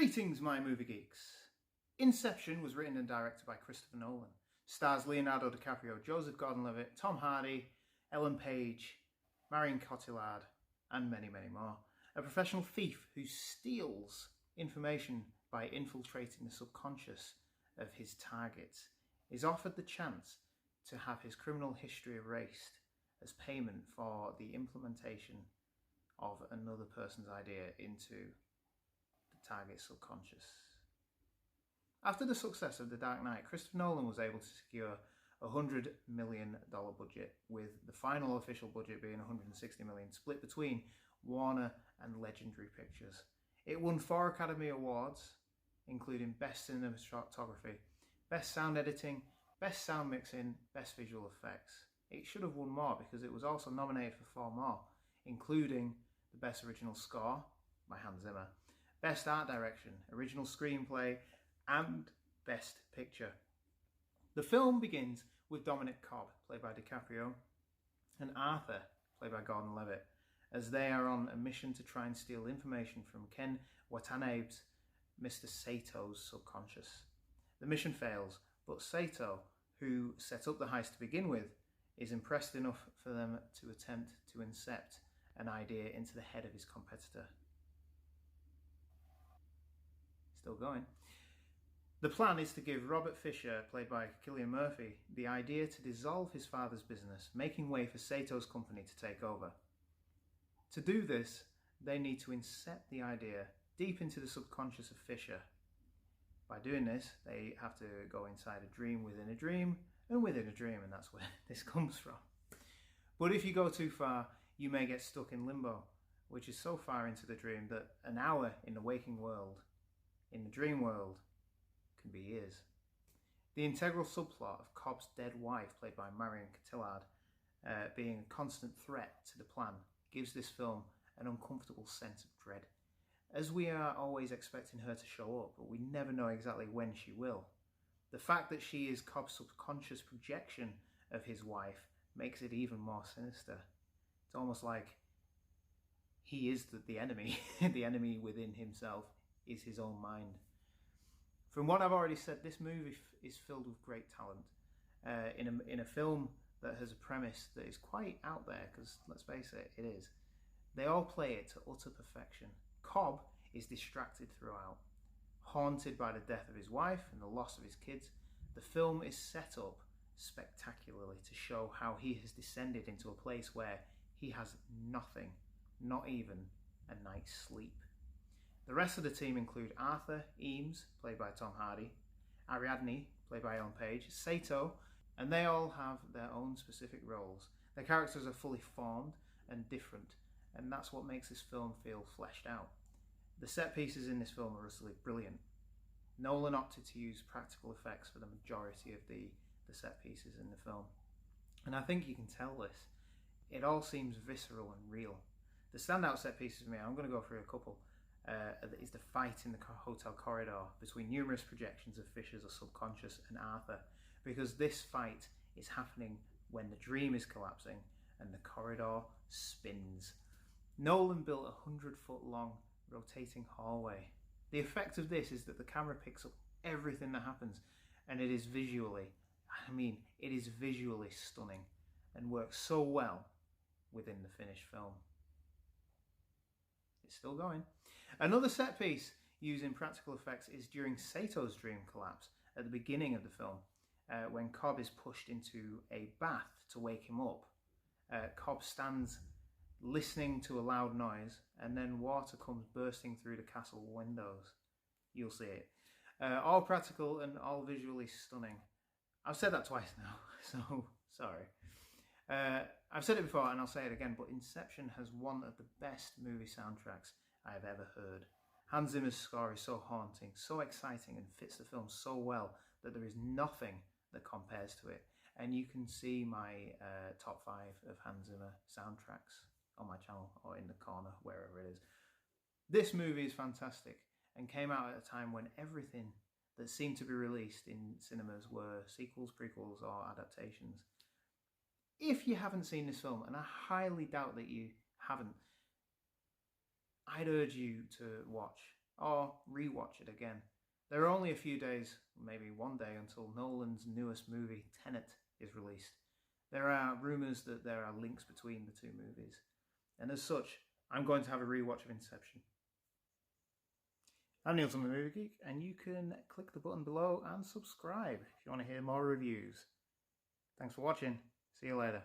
Greetings, my movie geeks. Inception was written and directed by Christopher Nolan. Stars Leonardo DiCaprio, Joseph Gordon-Levitt, Tom Hardy, Ellen Page, Marion Cotillard, and many, many more. A professional thief who steals information by infiltrating the subconscious of his targets is offered the chance to have his criminal history erased as payment for the implementation of another person's idea into the target's subconscious. After the success of The Dark Knight, Christopher Nolan was able to secure a $100 million budget, with the final official budget being $160 million, split between Warner and Legendary Pictures. It won 4 Academy Awards, including Best Cinematography, Best Sound Editing, Best Sound Mixing, Best Visual Effects. It should have won more because it was also nominated for 4 more, including the Best Original Score by Hans Zimmer, Best Art Direction, Original Screenplay, and Best Picture. The film begins with Dominic Cobb, played by DiCaprio, and Arthur, played by Gordon-Levitt, as they are on a mission to try and steal information from Ken Watanabe's Mr. Sato's subconscious. The mission fails, but Sato, who set up the heist to begin with, is impressed enough for them to attempt to incept an idea into the head of his competitor. Still going. The plan is to give Robert Fisher, played by Cillian Murphy, the idea to dissolve his father's business, making way for Sato's company to take over. To do this, they need to incept the idea deep into the subconscious of Fisher. By doing this, they have to go inside a dream within a dream, and within a dream, and that's where this comes from. But if you go too far, you may get stuck in limbo, which is so far into the dream that an hour in the waking world, in the dream world, can be years. The integral subplot of Cobb's dead wife, played by Marion Cotillard, being a constant threat to the plan, gives this film an uncomfortable sense of dread, as we are always expecting her to show up, but we never know exactly when she will. The fact that she is Cobb's subconscious projection of his wife makes it even more sinister. It's almost like he is the enemy. The enemy within himself is his own mind. From what I've already said, this movie is filled with great talent. In a film that has a premise that is quite out there, because let's face it, it is. They all play it to utter perfection. Cobb is distracted throughout, haunted by the death of his wife and the loss of his kids. The film is set up spectacularly to show how he has descended into a place where he has nothing, not even a night's sleep. The rest of the team include Arthur Eames, played by Tom Hardy, Ariadne, played by Ellen Page, Sato, and they all have their own specific roles. Their characters are fully formed and different, and that's what makes this film feel fleshed out. The set pieces in this film are utterly brilliant. Nolan opted to use practical effects for the majority of the set pieces in the film, and I think you can tell this. It all seems visceral and real. The standout set pieces for me, I'm going to go through a couple, is the fight in the hotel corridor between numerous projections of Fisher's subconscious and Arthur, because this fight is happening when the dream is collapsing and the corridor spins. Nolan built a 100-foot long rotating hallway. The effect of this is that the camera picks up everything that happens, and it is visually stunning and works so well within the finished film. It's still going. Another set piece using practical effects is during Sato's dream collapse at the beginning of the film, when Cobb is pushed into a bath to wake him up. Cobb stands listening to a loud noise, and then water comes bursting through the castle windows. You'll see it. All practical and all visually stunning. I've said that twice now, so sorry. I've said it before and I'll say it again, but Inception has one of the best movie soundtracks I have ever heard. Hans Zimmer's score is so haunting, so exciting, and fits the film so well that there is nothing that compares to it. And you can see my top 5 of Hans Zimmer soundtracks on my channel or in the corner, wherever it is. This movie is fantastic and came out at a time when everything that seemed to be released in cinemas were sequels, prequels, or adaptations. If you haven't seen this film, and I highly doubt that you haven't, I'd urge you to watch or rewatch it again. There are only a few days, maybe one day, until Nolan's newest movie, Tenet, is released. There are rumours that there are links between the two movies, and as such, I'm going to have a rewatch of Inception. I'm Neil from the Movie Geek, and you can click the button below and subscribe if you want to hear more reviews. Thanks for watching. See you later.